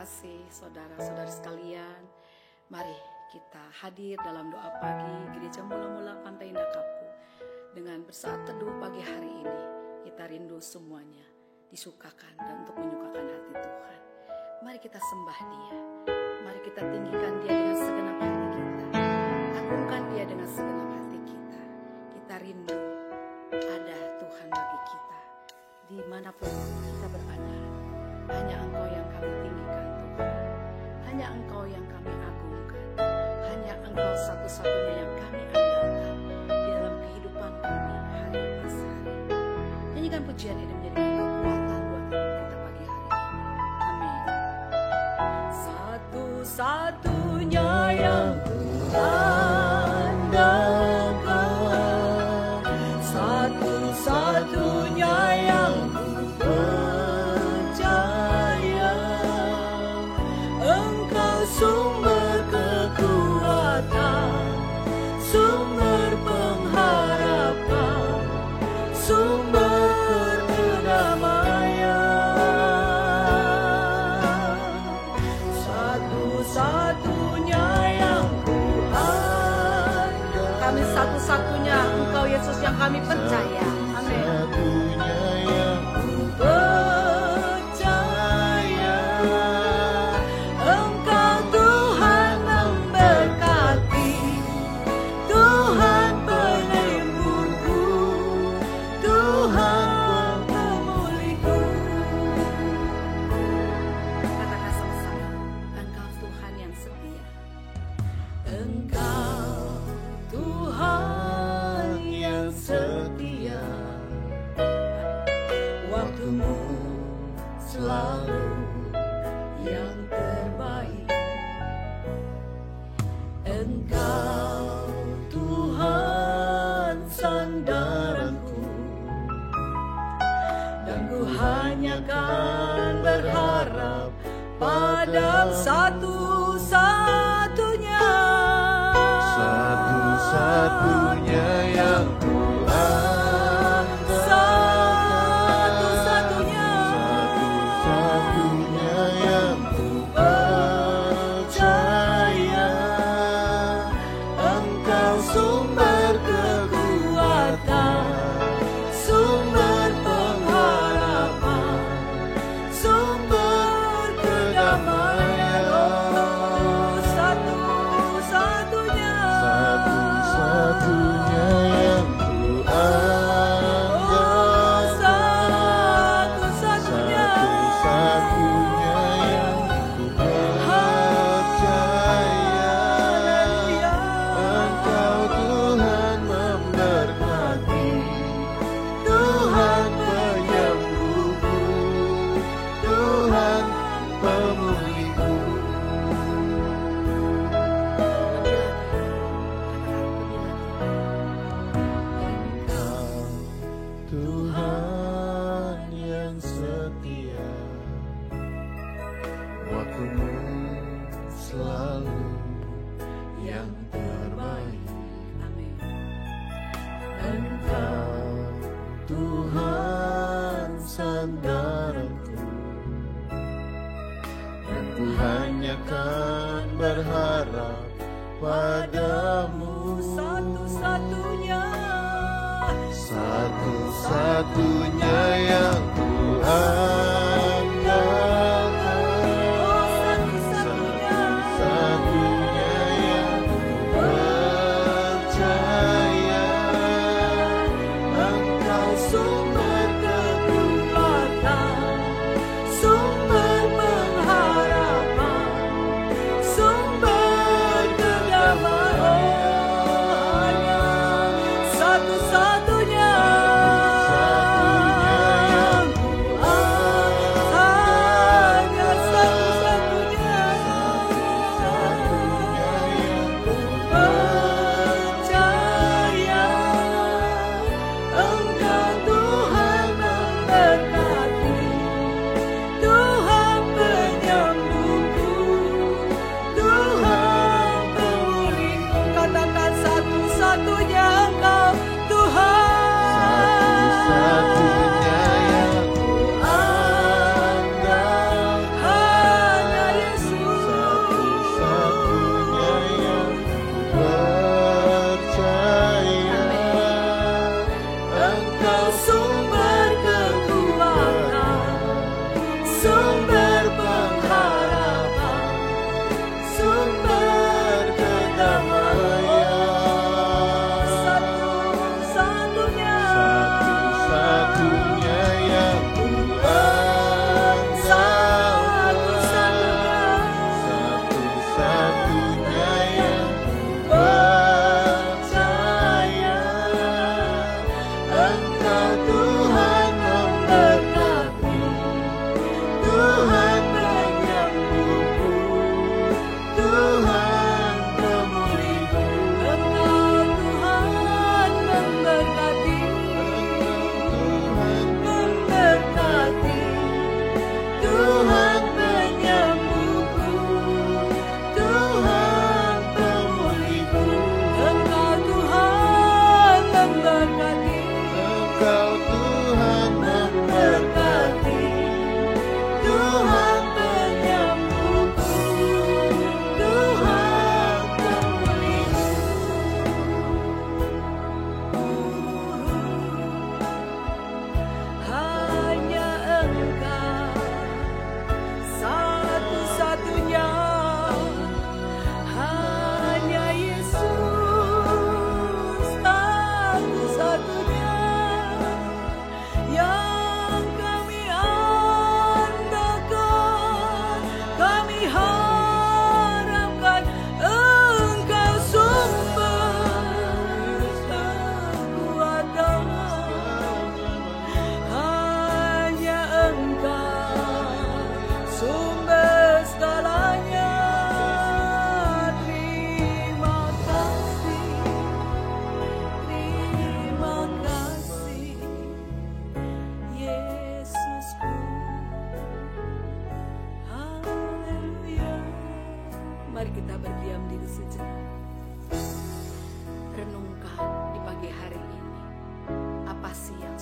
terkasih, saudara-saudara sekalian, mari kita hadir dalam doa pagi Gereja Mula-Mula Pantai Indah Kapuk. Dengan bersaat teduh pagi hari ini, kita rindu semuanya disukakan dan untuk menyukakan hati Tuhan. Mari kita sembah Dia, mari kita tinggikan Dia dengan segenap hati kita, agungkan Dia dengan segenap hati kita. Kita rindu ada Tuhan bagi kita dimanapun kita berada. Hanya Engkau yang kami tinggikan Tuhan, hanya Engkau yang kami agungkan, hanya Engkau satu-satunya yang kami andalkan di dalam kehidupan kami hari pas hari. Nyanyikan pujian ini menjadi kekuatan buat kita pagi hari ini. Amin. Satu-satunya yang kuandalkan, satu-satunya yang sumber kekuatan, sumber pengharapan, sumber kedamaian. Satu-satunya yang kuandalkan, kami satu-satunya Engkau Yesus yang kami percaya. Amin. Engkau Tuhan sandaranku, dan ku hanya kan berharap pada satu-satunya, satu-satunya yang ku satu-satunya, satu-satunya yang ku percaya. Engkau sumber kekuatan, sumber pengharapan, sumber kedamaian. Oh, satu-satunya, satu-satunya yang ku oh, satu-satunya, satu-satunya yang ku percaya. Engkau Tuhan memberkati, Tuhan penyembuhku, Tuhan pemulihku. Engkau Tuhan yang setia, waktumu selalu yang terbaik. Amin. Engkau Tuhan sandaranku, dan ku hanya kan berharap padamu. Satu-satunya, Satu-satunya yang ku andalkan, oh, satu-satunya, satu-satunya yang ku percaya. Engkau sumber kekuatan, sumber pengharapan, sumber kedamaian. Satu-satunya, yang ku hanya satu-satunya, satu-satunya yang ku percaya. Engkau Tuhan memberkati, Tuhan penyembuhku, Tuhan pemulihku. Katakan satu-satunya Engkau Tuhan, satu-satunya yang ku andalkan, hanya Yesus. satu-satunya yang ku percaya. Engkau Sumber kekuatan, sumber pengharapan, sumber kedamaian.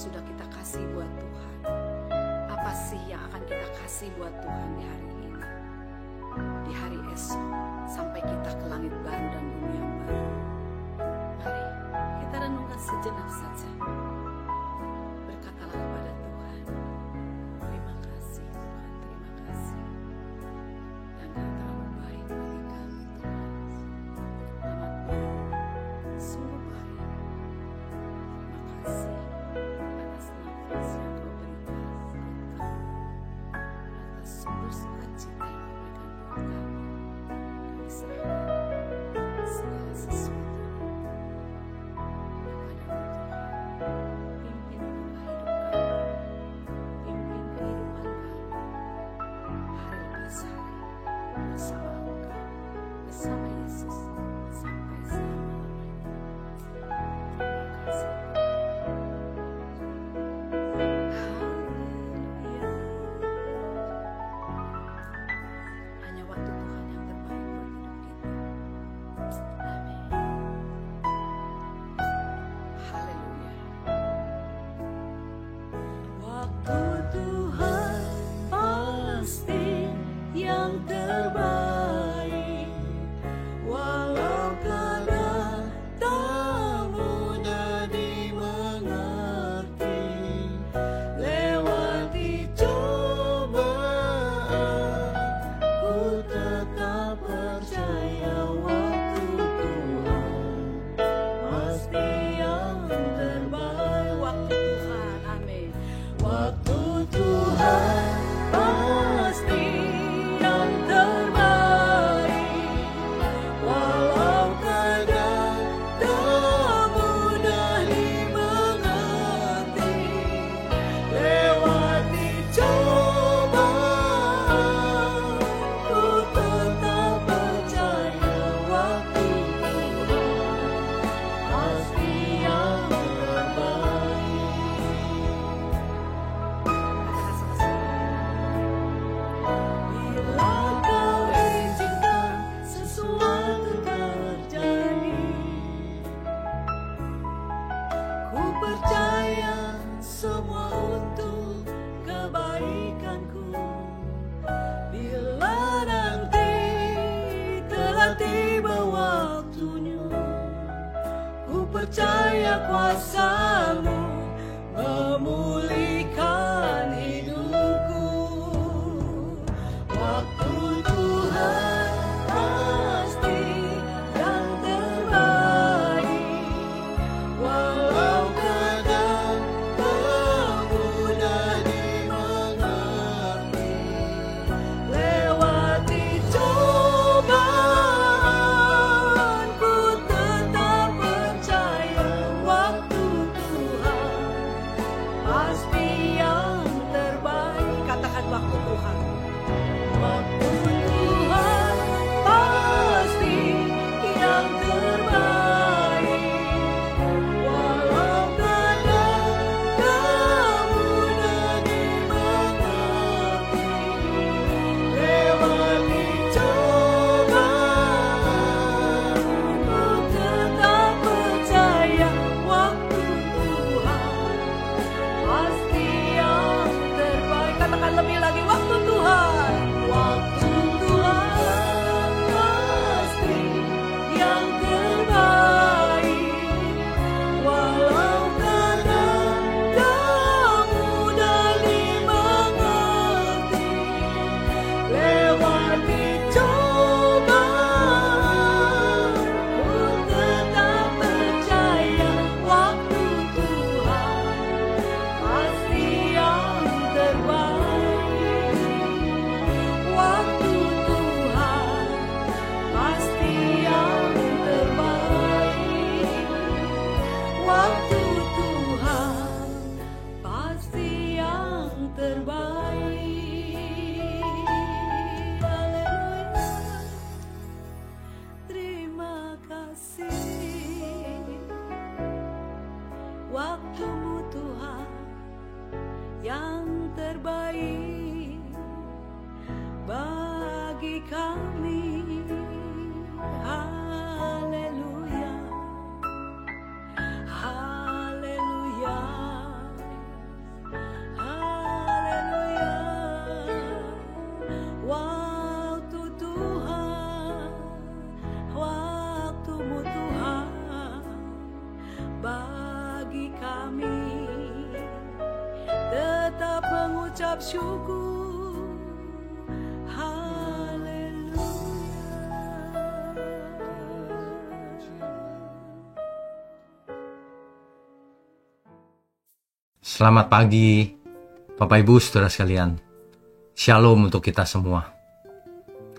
sudah kita kasih buat Tuhan? Apa sih yang akan kita kasih buat Tuhan di hari ini, di hari esok, sampai kita ke langit baru dan bumi yang baru? Mari kita renungkan sejenak saja. Berkatalah kepada Tuhan, terima kasih Tuhan, terima kasih. Engkau terlalu baik bagi kami Tuhan. Amat baik, sungguh baik. Terima kasih atas nafas yang Kau berikan buat kami, atas sumber sukacita yang Kau berikan buat kami. Kami serahkan segala sesuatu kepadamu Tuhan. Pimpin hidup kami, pimpin kehidupan kami, hari lepas hari bersama Engkau, bersama Yesus sampai selama-lamanya. Terima kasih. Haleluya. Hanya waktu Tuhan yang terbaik buat hidup kita. Amin. Haleluya. Waktu Tuhan pasti yang terbaik, walau kadang tak mudah dimengerti. Lewati cobaan, ku tetap percaya waktu Tuhan pasti yang terbaik. Waktu Tuhan, amin. Waktu Tuhan pasti yang terbaik, walau kadang tak mudah dimengerti. Lewati cobaan, ku tetap percaya waktu Tuhan pasti yang terbaik. Katakan sama-sama. Bila Kau izinkan sesuatu terjadi, ku percaya semua untuk kebaikanku. Bila nanti telah tiba waktunya, ku percaya kuasa-Mu memulihkan hidupku. Waktu Tuhan pasti yang terbaik, walau kadang tak mudah dimengerti. Lewati cobaan, ku tetap percaya waktu Tuhan pasti yang terbaik. Katakan waktu Tuhan. Waktu Tuhan pasti yang terbaik, walau kadang tak mudah dimengerti. Lewati cobaan, ku tetap percaya waktu Tuhan pasti yang terbaik. Katakan lebih lagi, waktu Tuhan. Waktu Tuhan pasti yang terbaik, walau kadang tak mudah dimengerti. Lewati cobaan, ku tetap percaya waktu Tuhan pasti yang terbaik. Waktu Tuhan pasti yang terbaik. Waktu Tuhan pasti yang terbaik. Haleluya. Terima kasih. Waktu-Mu Tuhan yang terbaik bagi kami. Haleluya. Haleluya. bagi kami tetap mengucap syukur. Haleluya. Selamat pagi, Bapak Ibu Saudara sekalian. Shalom untuk kita semua.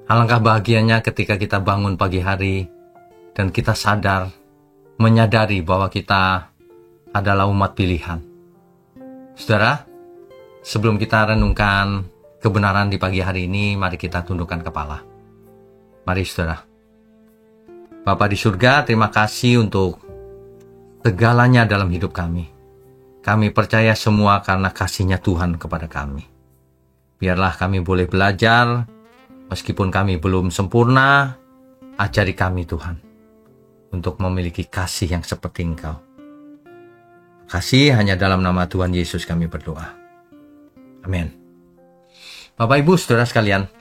Alangkah bahagianya ketika kita bangun pagi hari dan kita sadar, menyadari bahwa kita adalah umat pilihan. Saudara, sebelum kita renungkan kebenaran di pagi hari ini, mari kita tundukkan kepala. Mari saudara. Bapa di surga, terima kasih untuk segalanya dalam hidup kami. Kami percaya semua karena kasih-Nya Tuhan kepada kami. Biarlah kami boleh belajar, meskipun kami belum sempurna, ajari kami Tuhan, untuk memiliki kasih yang seperti Engkau. Kasih hanya dalam nama Tuhan Yesus kami berdoa. Amin. Bapak Ibu Saudara sekalian,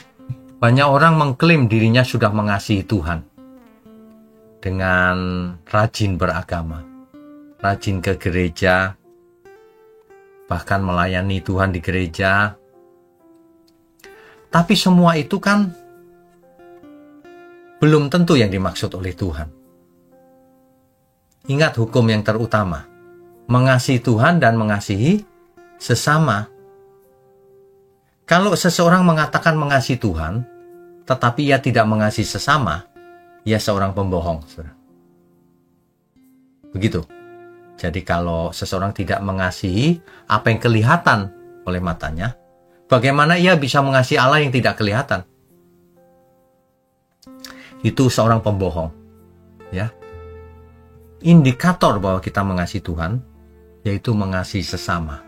banyak orang mengklaim dirinya sudah mengasihi Tuhan dengan rajin beragama, rajin ke gereja, bahkan melayani Tuhan di gereja. Tapi semua itu kan belum tentu yang dimaksud oleh Tuhan. Ingat hukum yang terutama, mengasihi Tuhan dan mengasihi sesama. Kalau seseorang mengatakan mengasihi Tuhan, tetapi ia tidak mengasihi sesama, ia seorang pembohong. Begitu. Jadi kalau seseorang tidak mengasihi apa yang kelihatan oleh matanya, bagaimana ia bisa mengasihi Allah yang tidak kelihatan? Itu seorang pembohong. Ya. Indikator bahwa kita mengasihi Tuhan, yaitu mengasihi sesama.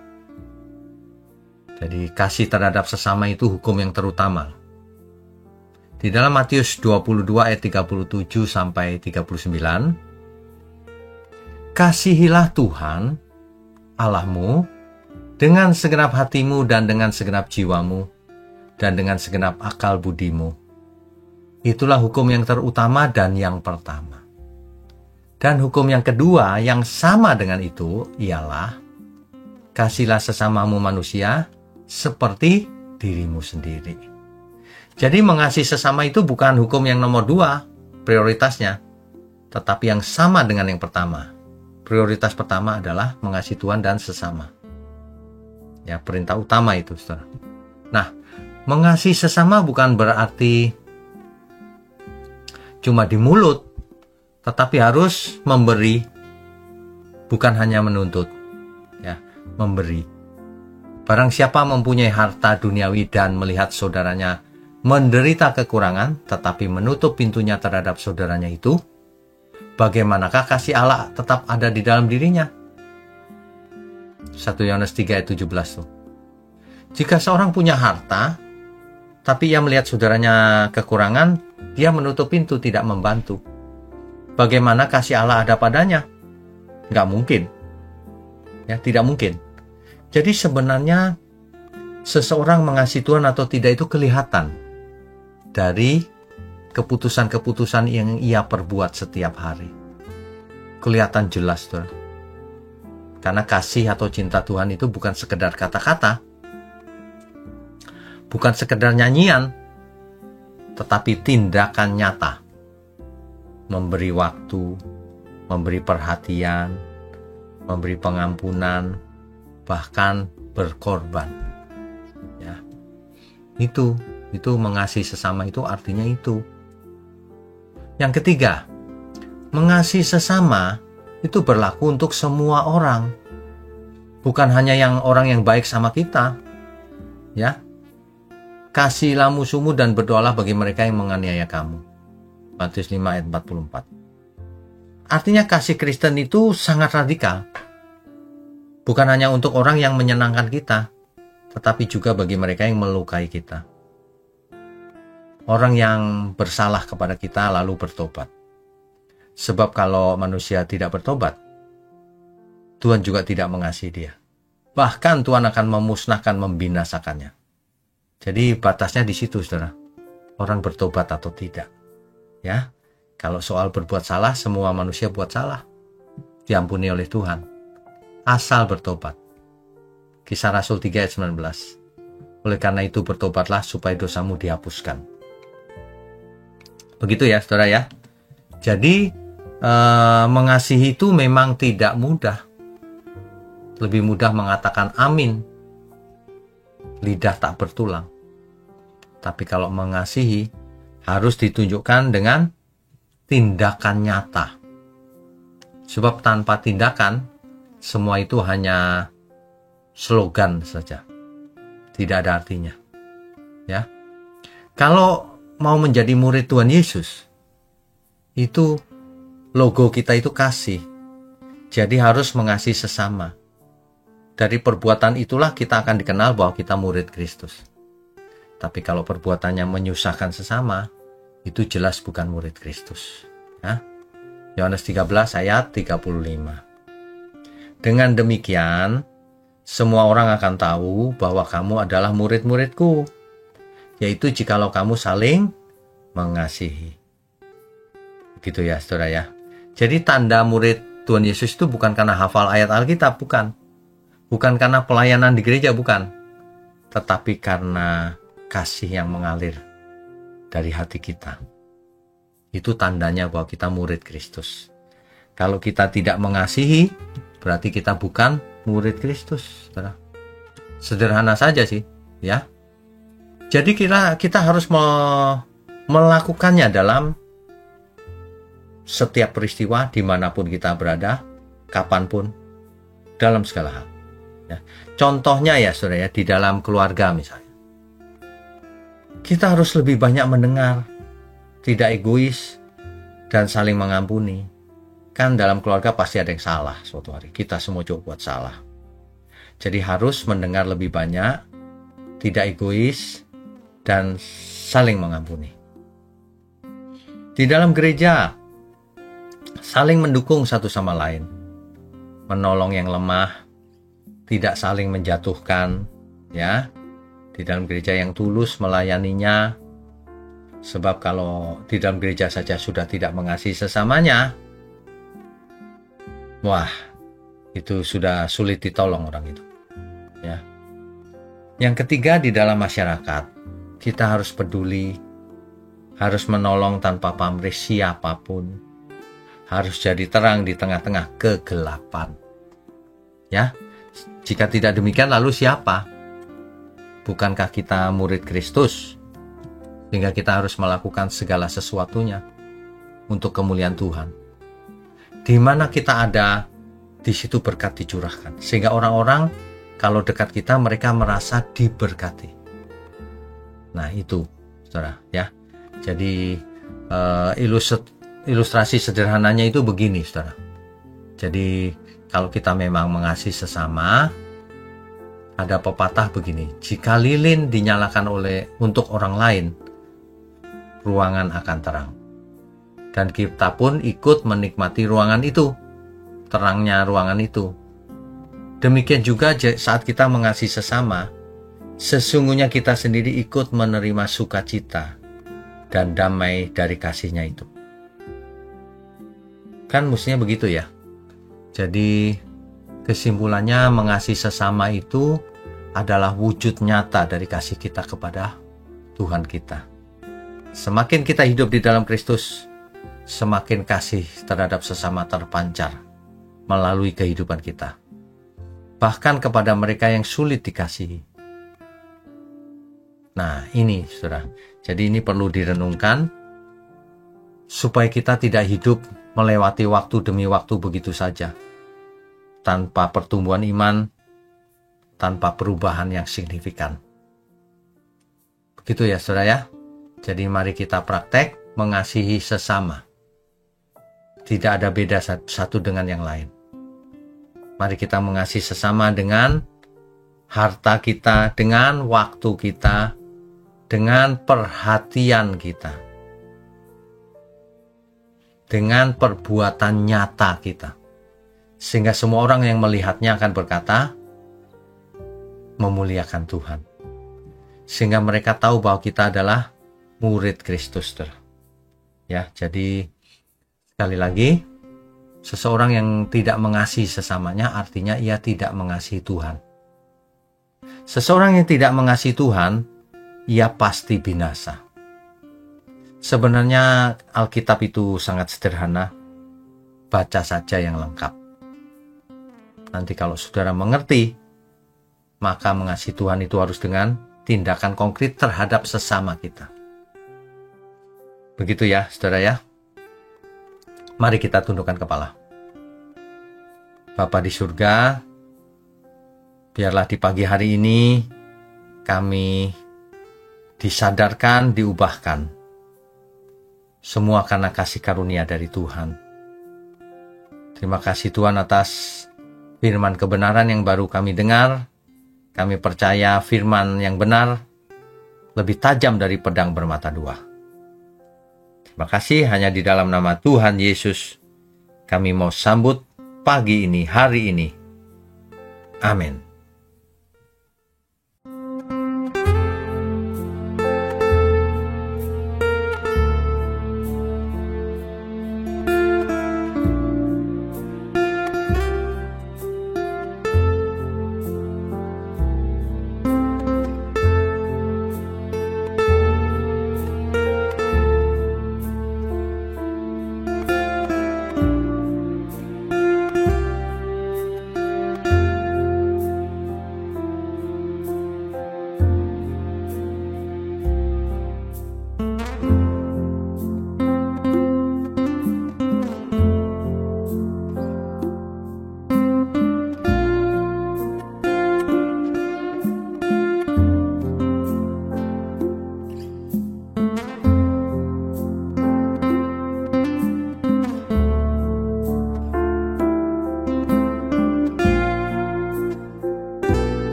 Jadi kasih terhadap sesama itu hukum yang terutama. Di dalam Matius 22 ayat 37 sampai 39, kasihilah Tuhan Allahmu dengan segenap hatimu dan dengan segenap jiwamu dan dengan segenap akal budimu. Itulah hukum yang terutama dan yang pertama. Dan hukum yang kedua yang sama dengan itu ialah kasihilah sesamamu manusia seperti dirimu sendiri. Jadi mengasihi sesama itu bukan hukum yang nomor 2 prioritasnya, tetapi yang sama dengan yang pertama. Prioritas pertama adalah mengasihi Tuhan dan sesama. Ya, perintah utama itu, saudara. Nah, mengasihi sesama bukan berarti cuma di mulut, tetapi harus memberi, bukan hanya menuntut. Ya, memberi. Barang siapa mempunyai harta duniawi dan melihat saudaranya menderita kekurangan, tetapi menutup pintunya terhadap saudaranya itu, bagaimanakah kasih Allah tetap ada di dalam dirinya? 1 Yohanes 3 ayat 17 tuh. Jika seorang punya harta, tapi ia melihat saudaranya kekurangan, dia menutup pintu, tidak membantu. Bagaimana kasih Allah ada padanya? Nggak mungkin. Ya, tidak mungkin. Jadi sebenarnya seseorang mengasihi Tuhan atau tidak itu kelihatan dari keputusan-keputusan yang ia perbuat setiap hari. Kelihatan jelas, saudara. Karena kasih atau cinta Tuhan itu bukan sekedar kata-kata, bukan sekedar nyanyian, tetapi tindakan nyata. Memberi waktu, memberi perhatian, memberi pengampunan, bahkan berkorban. Ya. Itu mengasihi sesama itu artinya itu. Yang ketiga, mengasihi sesama itu berlaku untuk semua orang. Bukan hanya orang yang baik sama kita. Ya. Kasihilah musuhmu dan berdoalah bagi mereka yang menganiaya kamu. Matius 5 ayat 44. Artinya kasih Kristen itu sangat radikal. Bukan hanya untuk orang yang menyenangkan kita, tetapi juga bagi mereka yang melukai kita. Orang yang bersalah kepada kita lalu bertobat. Sebab kalau manusia tidak bertobat, Tuhan juga tidak mengasihi dia. Bahkan Tuhan akan memusnahkan, membinasakannya. Jadi batasnya di situ, saudara. Orang bertobat atau tidak. Ya, kalau soal berbuat salah, semua manusia buat salah. diampuni oleh Tuhan. Asal bertobat. Kisah Rasul 3 ayat 19. Oleh karena itu bertobatlah supaya dosamu dihapuskan. Begitu ya saudara ya. Jadi mengasihi itu memang tidak mudah. Lebih mudah mengatakan amin. Lidah tak bertulang. Tapi kalau mengasihi harus ditunjukkan dengan tindakan nyata. Sebab tanpa tindakan semua itu hanya slogan saja. Tidak ada artinya. Ya. Kalau mau menjadi murid Tuhan Yesus, itu logo kita itu kasih. Jadi harus mengasihi sesama. Dari perbuatan itulah kita akan dikenal bahwa kita murid Kristus. Tapi kalau perbuatannya menyusahkan sesama, itu jelas bukan murid Kristus. Ya. Yohanes 13 ayat 35. Dengan demikian, semua orang akan tahu bahwa kamu adalah murid-muridku, yaitu jikalau kamu saling mengasihi. Begitu ya saudara ya. Jadi tanda murid Tuhan Yesus itu bukan karena hafal ayat Alkitab, bukan. Bukan karena pelayanan di gereja, bukan. Tetapi karena kasih yang mengalir dari hati kita. Itu tandanya bahwa kita murid Kristus. Kalau kita tidak mengasihi, berarti kita bukan murid Kristus. Saudara. Sederhana saja sih, ya. Jadi kita harus melakukannya dalam setiap peristiwa, dimanapun kita berada, kapanpun, dalam segala hal. Ya. Contohnya ya saudara ya, di dalam keluarga misalnya. Kita harus lebih banyak mendengar, tidak egois, dan saling mengampuni. Kan dalam keluarga pasti ada yang salah suatu hari. Kita semua juga buat salah. Jadi harus mendengar lebih banyak, tidak egois, dan saling mengampuni. Di dalam gereja, saling mendukung satu sama lain. Menolong yang lemah, tidak saling menjatuhkan, ya. Di dalam gereja yang tulus melayaninya. Sebab kalau di dalam gereja saja sudah tidak mengasihi sesamanya, wah, itu sudah sulit ditolong orang itu. Ya. Yang ketiga, di dalam masyarakat, kita harus peduli, harus menolong tanpa pamrih siapapun, harus jadi terang di tengah-tengah kegelapan. Ya, jika tidak demikian, lalu siapa? Bukankah kita murid Kristus? Sehingga kita harus melakukan segala sesuatunya untuk kemuliaan Tuhan. Di mana kita ada, di situ berkat dicurahkan. Sehingga orang-orang kalau dekat kita, mereka merasa diberkati. Nah itu, saudara, ya. Jadi ilustrasi sederhananya itu begini, saudara. Jadi kalau kita memang mengasihi sesama, ada pepatah begini, jika lilin dinyalakan untuk orang lain, ruangan akan terang. Dan kita pun ikut menikmati ruangan itu, terangnya ruangan itu. Demikian juga saat kita mengasihi sesama, sesungguhnya kita sendiri ikut menerima sukacita dan damai dari kasihnya itu. Kan mestinya begitu ya. Jadi kesimpulannya, mengasihi sesama itu adalah wujud nyata dari kasih kita kepada Tuhan kita. Semakin kita hidup di dalam Kristus, semakin kasih terhadap sesama terpancar melalui kehidupan kita. Bahkan kepada mereka yang sulit dikasihi. Nah ini saudara, jadi ini perlu direnungkan supaya kita tidak hidup melewati waktu demi waktu begitu saja, tanpa pertumbuhan iman, tanpa perubahan yang signifikan. Begitu ya saudara ya. Jadi mari kita praktek mengasihi sesama. Tidak ada beda satu dengan yang lain. Mari kita mengasihi sesama dengan harta kita, dengan waktu kita, dengan perhatian kita, dengan perbuatan nyata kita. Sehingga semua orang yang melihatnya akan berkata, memuliakan Tuhan. Sehingga mereka tahu bahwa kita adalah murid Kristus. Ya, jadi sekali lagi, Seseorang yang tidak mengasihi sesamanya artinya ia tidak mengasihi Tuhan. Seseorang yang tidak mengasihi Tuhan, ia pasti binasa. Sebenarnya Alkitab itu sangat sederhana, baca saja yang lengkap. Nanti kalau saudara mengerti, maka mengasihi Tuhan itu harus dengan tindakan konkret terhadap sesama kita. Begitu ya, saudara ya. Mari kita tundukkan kepala. Bapa di surga, biarlah di pagi hari ini kami disadarkan, diubahkan. Semua karena kasih karunia dari Tuhan. Terima kasih Tuhan atas firman kebenaran yang baru kami dengar. Kami percaya firman yang benar lebih tajam dari pedang bermata dua. Terima kasih, hanya di dalam nama Tuhan Yesus kami mau sambut pagi ini, hari ini. Amin.